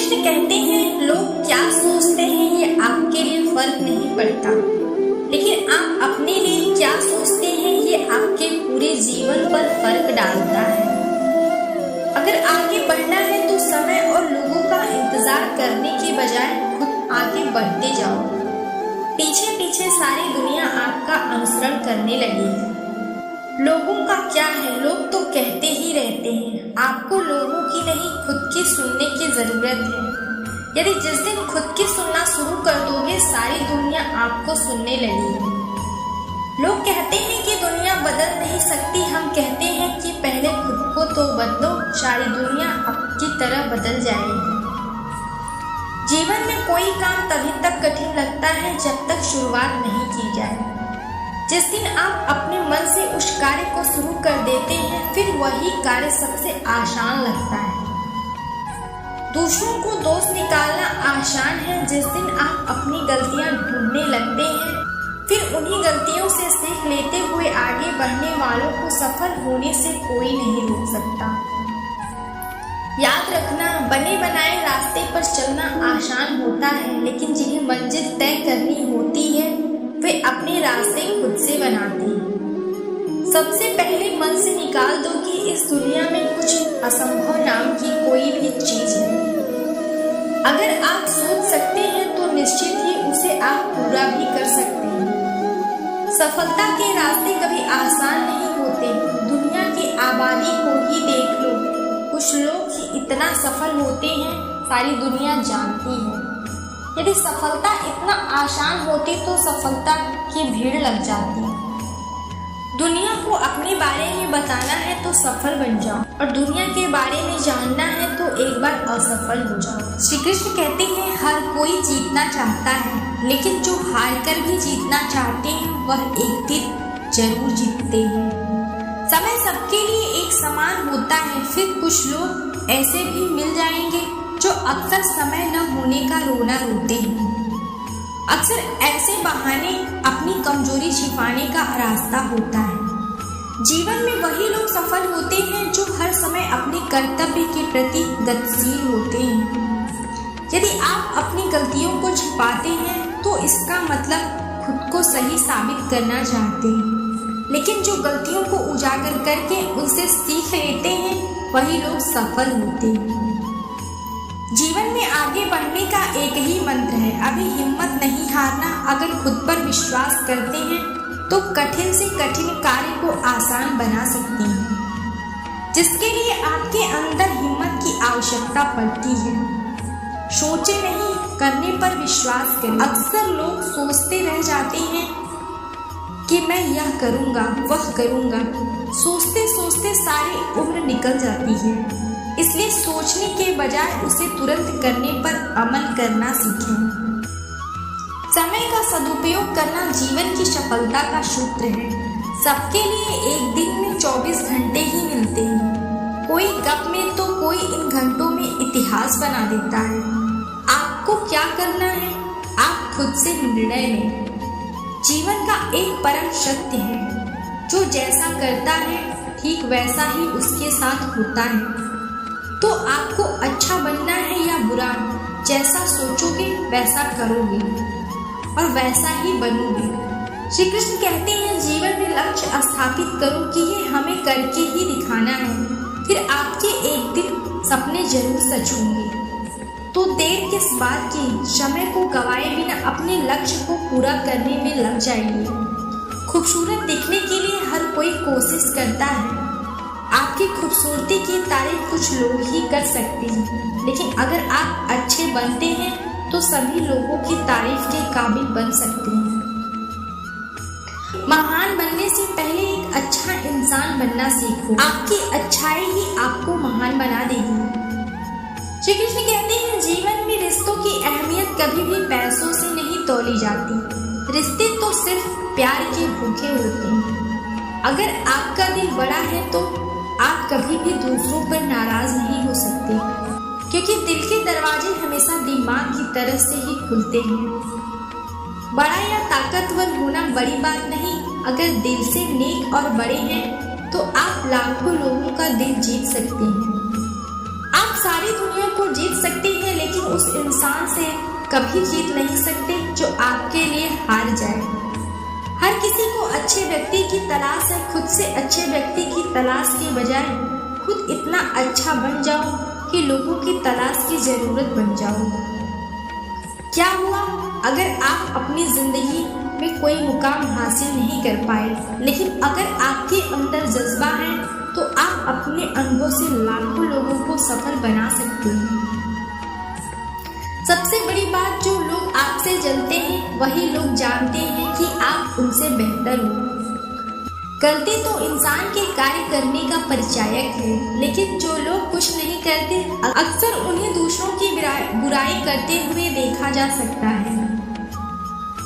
कृष्ण कहते हैं लोग क्या सोचते हैं ये आपके लिए फर्क नहीं पड़ता, लेकिन आप अपने लिए क्या सोचते हैं ये आपके पूरे जीवन पर फर्क डालता है। अगर आगे बढ़ना है तो समय और लोगों का इंतजार करने के बजाय खुद आगे बढ़ते जाओ। पीछे पीछे सारी दुनिया आपका अनुसरण करने लगी है। लोगों का क्या है, लोग तो कहते ही रहते हैं। आपको लोगों की नहीं खुद की सुनने की जरूरत है। यदि जिस दिन खुद की सुनना शुरू कर दोगे सारी दुनिया आपको सुनने लगेगी। लोग कहते हैं कि दुनिया बदल नहीं सकती, हम कहते हैं कि पहले खुद को तो बदलो, सारी दुनिया आपकी तरह बदल जाएगी। जीवन में कोई काम तभी तक कठिन लगता है जब तक शुरुआत नहीं की जाए। जिस दिन आप अपने मन से उस कार्य को शुरू कर देते हैं फिर वही कार्य सबसे आसान लगता है। दूसरों को दोष निकालना आसान है। जिस दिन आप अपनी गलतियां ढूंढने लगते हैं फिर उन्हीं गलतियों से सीख लेते हुए आगे बढ़ने वालों को सफल होने से कोई नहीं रोक सकता। याद रखना, बने बनाए रास्ते पर चलना आसान होता है, लेकिन जिन्हें मंजिल तय करनी होती है वे अपने रास्ते खुद से बनाते हैं। सबसे पहले मन से निकाल दो कि इस दुनिया में कुछ असंभव नाम की कोई भी चीज है। अगर आप सोच सकते हैं तो निश्चित ही उसे आप पूरा भी कर सकते हैं। सफलता के रास्ते कभी आसान नहीं होते। दुनिया की आबादी को ही देख लो, कुछ लोग ही इतना सफल होते हैं सारी दुनिया जानती है। यदि सफलता इतना आसान होती तो सफलता की भीड़ लग जाती। दुनिया को अपने बारे में बताना है तो सफल बन जाओ, और दुनिया के बारे में जानना है तो एक बार असफल हो जाओ। श्री कृष्ण कहते हैं हर कोई जीतना चाहता है, लेकिन जो हार कर भी जीतना चाहते हैं वह एक दिन जरूर जीतते हैं। समय सबके लिए एक समान होता है। फिर कुछ लोग ऐसे भी मिल जाएंगे जो अक्सर समय न होने का रोना रोते हैं। अक्सर ऐसे बहाने अपनी कमजोरी छिपाने का रास्ता होता है। जीवन में वही लोग सफल होते हैं जो हर समय अपने कर्तव्य के प्रति गतिशील होते हैं। यदि आप अपनी गलतियों को छिपाते हैं तो इसका मतलब खुद को सही साबित करना चाहते हैं, लेकिन जो गलतियों को उजागर करके उनसे सीख लेते हैं वही लोग सफल होते हैं। जीवन में आगे बढ़ने का एक ही मंत्र है, अभी हिम्मत नहीं हारना। अगर खुद पर विश्वास करते हैं तो कठिन से कठिन कार्य को आसान बना सकते हैं, जिसके लिए आपके अंदर हिम्मत की आवश्यकता पड़ती है। सोचे नहीं, करने पर विश्वास करें। अक्सर लोग सोचते रह जाते हैं कि मैं यह करूँगा वह करूँगा, सोचते सोचते सारी उम्र निकल जाती है। इसलिए सोचने के बजाय उसे तुरंत करने पर अमल करना सीखें। समय का सदुपयोग करना जीवन की सफलता का सूत्र है। सबके लिए एक दिन में 24 घंटे ही मिलते हैं। कोई गप में तो कोई इन घंटों में इतिहास बना देता है। आपको क्या करना है आप खुद से निर्णय लें। जीवन का एक परम सत्य है, जो जैसा करता है ठीक वैसा ही उसके साथ होता है। तो आपको अच्छा बनना है या बुरा, जैसा सोचोगे वैसा करोगे और वैसा ही बनोगे। श्री कृष्ण कहते हैं जीवन में लक्ष्य स्थापित करो कि ये हमें करके ही दिखाना है, फिर आपके एक दिन सपने जरूर सच होंगे। तो देर किस बात की, समय को गवाए बिना अपने लक्ष्य को पूरा करने में लग जाइए। खूबसूरत दिखने के लिए हर कोई कोशिश करता है। आपकी खूबसूरती की तारीफ कुछ लोग ही कर सकते हैं, लेकिन अगर आप अच्छे बनते हैं तो सभी लोगों की तारीफ के काबिल बन सकते हैं। महान बनने से पहले एक अच्छा इंसान बनना सीखो। आपकी अच्छाई ही आपको महान बना देगी। श्री कृष्ण कहते हैं जीवन में रिश्तों की अहमियत कभी भी पैसों से नहीं तौली जाती। रिश्ते तो सिर्फ प्यार के भूखे होते हैं। अगर आपका दिल बड़ा है तो आप कभी भी दूसरों पर नाराज नहीं हो सकते, क्योंकि दिल के दरवाजे हमेशा दिमाग की तरफ से ही खुलते हैं। बड़ा या ताकतवर होना बड़ी बात नहीं, अगर दिल से नेक और बड़े हैं तो आप लाखों लोगों का दिल जीत सकते हैं। आप सारी दुनिया को जीत सकते हैं, लेकिन उस इंसान से कभी जीत नहीं सकते जो आपके लिए हार जाए। हर किसी को अच्छे व्यक्ति की तलाश है, खुद से अच्छे व्यक्ति की तलाश के बजाय खुद इतना अच्छा बन जाओ कि लोगों की तलाश की जरूरत बन जाओ। क्या हुआ अगर आप अपनी जिंदगी में कोई मुकाम हासिल नहीं कर पाए, लेकिन अगर आपके अंदर जज्बा है तो आप अपने अनुभव से लाखों लोगों को सफल बना सकते हैं। सबसे बड़ी बात, जो लोग आपसे जलते हैं वही लोग जानते हैं कि आप उनसे बेहतर हो। गलती तो इंसान के कार्य करने का परिचायक है, लेकिन जो लोग कुछ नहीं करते अक्सर उन्हें दूसरों की बुराई करते हुए देखा जा सकता है।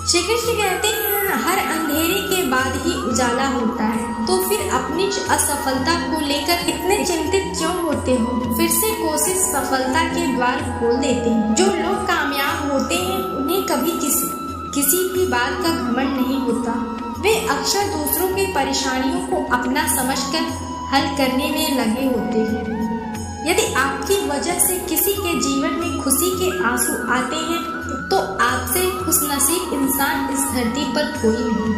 श्री कृष्ण कहते हैं, हर अंधेरे के बाद ही उजाला होता है। तो फिर अपनी असफलता को लेकर इतने चिंतित क्यों होते हो? फिर से कोशिश सफलता के द्वार खोल देते हैं। जो लोग कामयाब होते हैं उन्हें कभी किसी भी बात का घमंड नहीं होता। वे अक्सर दूसरों की परेशानियों को अपना समझकर हल करने में लगे होते हैं। यदि आपकी वजह से किसी के जीवन में खुशी के आंसू आते हैं तो आपसे खुशनसीब इंसान इस धरती पर कोई नहीं।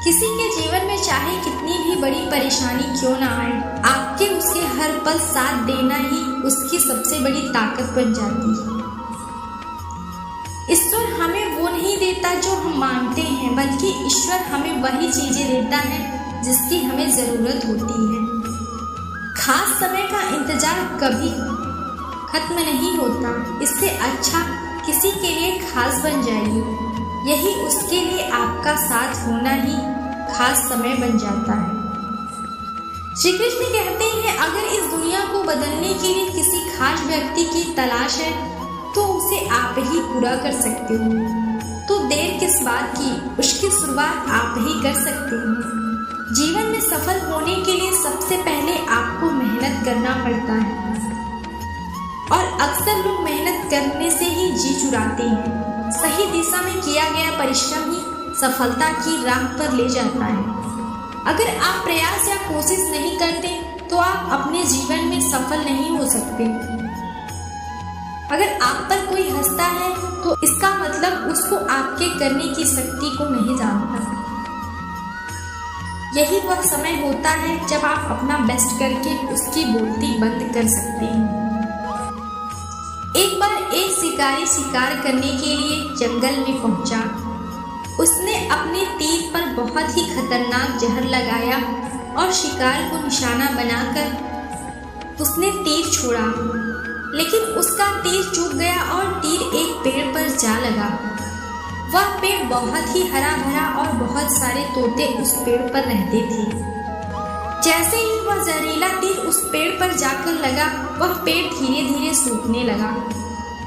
किसी के जीवन में चाहे कितनी भी बड़ी परेशानी क्यों ना आए, आपके उसके हर पल साथ देना ही उसकी सबसे बड़ी ताकत बन जाती है। ईश्वर हमें वो नहीं देता जो हम मांगते हैं, बल्कि ईश्वर हमें वही चीजें देता है जिसकी हमें जरूरत होती है। खास समय का इंतजार कभी खत्म नहीं होता। इससे अच्छा किसी के लिए खास बन जाइए। यही उसके लिए आपका साथ होना ही खास समय बन जाता है। श्री कृष्ण कहते हैं, अगर इस दुनिया को बदलने के लिए किसी खास व्यक्ति की तलाश है तो उसे आप ही पूरा कर सकते हो। तो देर किस बात की, उसकी शुरुआत आप ही कर सकते हैं। जीवन में सफल होने के लिए सबसे पहले आपको मेहनत करना पड़ता है, और अक्सर लोग मेहनत करने से ही जी चुराते हैं। सही दिशा में किया गया परिश्रम ही सफलता की राह पर ले जाता है। अगर आप प्रयास या कोशिश नहीं करते तो आप अपने जीवन में सफल नहीं हो सकते। अगर आप पर कोई हंसता है तो इसका मतलब उसको आपके करने की शक्ति को नहीं जानता। यही वह समय होता है जब आप अपना बेस्ट करके उसकी बोलती बंद कर सकते हैं। एक बार एक शिकारी शिकार करने के लिए जंगल में पहुंचा। उसने अपने तीर पर बहुत ही खतरनाक जहर लगाया और शिकार को निशाना बनाकर उसने तीर छोड़ा, लेकिन उसका तीर चूक गया और तीर एक पेड़ पर जा लगा। वह पेड़ बहुत ही हरा भरा और बहुत सारे तोते उस पेड़ पर रहते थे। जैसे ही वह जहरीला तीर उस पेड़ पर जाकर लगा, वह पेड़ धीरे धीरे सूखने लगा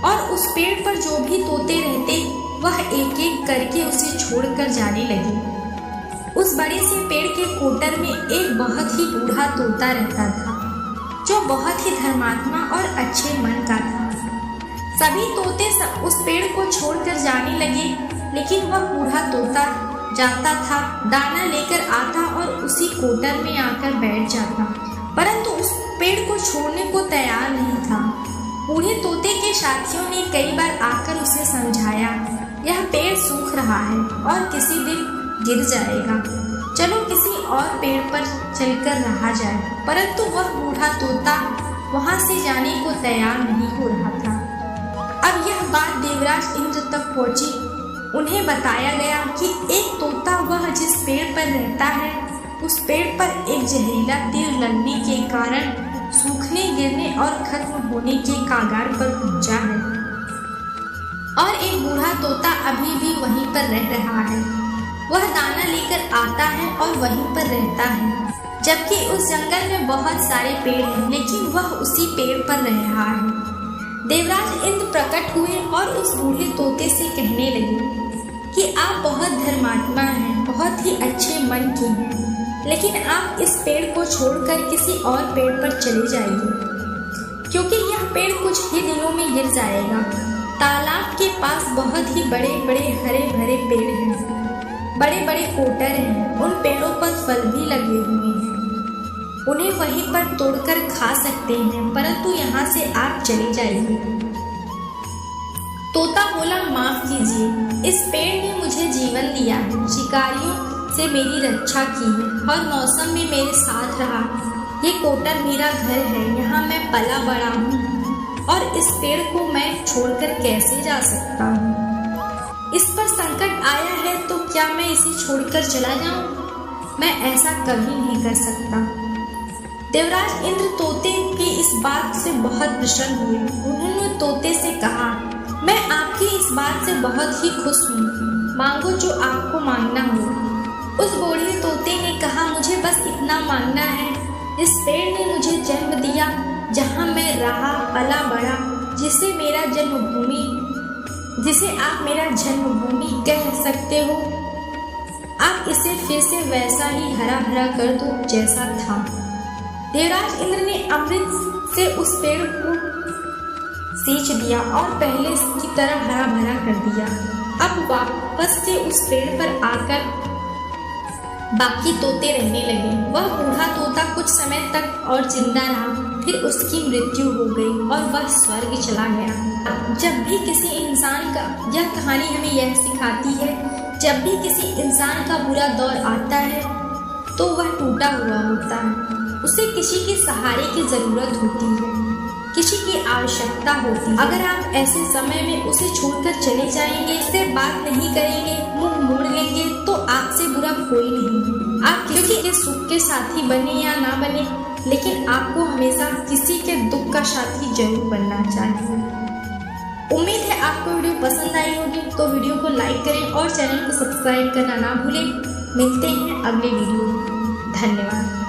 और उस पेड़ पर जो भी तोते रहते वह एक एक करके उसे छोड़कर जाने लगे। उस बड़े से पेड़ के कोटर में एक बहुत ही बूढ़ा तोता रहता था, जो बहुत ही धर्मात्मा और अच्छे मन का था। सभी तोते उस पेड़ को छोड़कर जाने लगे, लेकिन वह बूढ़ा तोता जाता था, दाना लेकर आता और उसी कोटर में आकर बैठ जाता, परंतु उस पेड़ को छोड़ने को तैयार नहीं था। बूढ़े तोते के साथियों ने कई बार आकर उसे समझाया, यह पेड़ सूख रहा है और किसी दिन गिर जाएगा, चलो किसी और पेड़ पर चलकर रहा जाए, परंतु वह बूढ़ा तोता वहां से जाने को तैयार नहीं हो रहा था। अब यह बात देवराज इंद्र तक पहुंची। उन्हें बताया गया कि एक तोता वह जिस पेड़ पर रहता है उस पेड़ पर एक जहरीला तीर लगने के कारण सूखने, गिरने और खत्म होने के कागार पर पहुंचा है, और एक बूढ़ा तोता अभी भी वहीं पर रह रहा है। वह दाना लेकर आता है और वहीं पर रहता है, जबकि उस जंगल में बहुत सारे पेड़ हैं, लेकिन वह उसी पेड़ पर रह रहा है। देवराज इंद्र प्रकट हुए और उस बूढ़े तोते से कहने लगे कि आप बहुत धर्मात्मा हैं, बहुत ही अच्छे मन के हैं, लेकिन आप इस पेड़ को छोड़कर किसी और पेड़ पर चले जाइए, क्योंकि यह पेड़ कुछ ही दिनों में गिर जाएगा। तालाब के पास बहुत ही बड़े बड़े हरे भरे पेड़ हैं, बड़े बड़े कोटर हैं, उन पेड़ों पर फल भी लगे हुए हैं, उन्हें वहीं पर तोड़कर खा सकते हैं, परंतु यहाँ से आप चले जाइए। तोता बोला, माफ कीजिए, इस पेड़ ने मुझे जीवन दिया है, शिकारियों से मेरी रक्षा की है, हर मौसम में मेरे साथ रहा। ये कोटर मेरा घर है, यहाँ मैं पला बड़ा हूँ और इस पेड़ को मैं छोड़कर कैसे जा सकता हूँ। इस पर संकट आया है तो क्या मैं इसे छोड़कर चला जाऊँ? मैं ऐसा कभी नहीं कर सकता। देवराज इंद्र तोते की इस बात से बहुत प्रसन्न हुए। उन्होंने तोते से कहा, मैं आपकी इस बात से बहुत ही खुश हूँ, मांगो जो आपको मांगना हो। उस बूढ़े तोते ने कहा, मुझे बस इतना मांगना है, इस पेड़ ने मुझे जन्म दिया, जहाँ मैं रहा पला बड़ा, जिसे आप मेरा जन्मभूमि कह सकते हो। आप इसे फिर से वैसा ही हरा भरा कर दो जैसा था। देवराज इंद्र ने अमृत से उस पेड़ को सींच दिया और पहले की तरह हरा भरा कर दिया। अब वापस से उस पेड़ पर आकर बाकी तोते रहने लगे। वह बूढ़ा तोता कुछ समय तक और जिंदा रहा, फिर उसकी मृत्यु हो गई और वह स्वर्ग चला गया। जब भी किसी इंसान का, यह कहानी हमें यह सिखाती है, जब भी किसी इंसान का बुरा दौर आता है तो वह टूटा हुआ होता है, उसे किसी के सहारे की जरूरत होती है, किसी की आवश्यकता होती है। अगर आप ऐसे समय में उसे छोड़कर चले जाएंगे, उससे बात नहीं करेंगे, मुंह मोड़ लेंगे, तो आपसे बुरा कोई नहीं। आप किसी के सुख के साथी बने या ना बने, लेकिन आपको हमेशा किसी के दुख का साथी जरूर बनना चाहिए। उम्मीद है आपको वीडियो पसंद आई होगी, तो वीडियो को लाइक करें और चैनल को सब्सक्राइब करना ना भूलें। मिलते हैं अगले वीडियो में। धन्यवाद।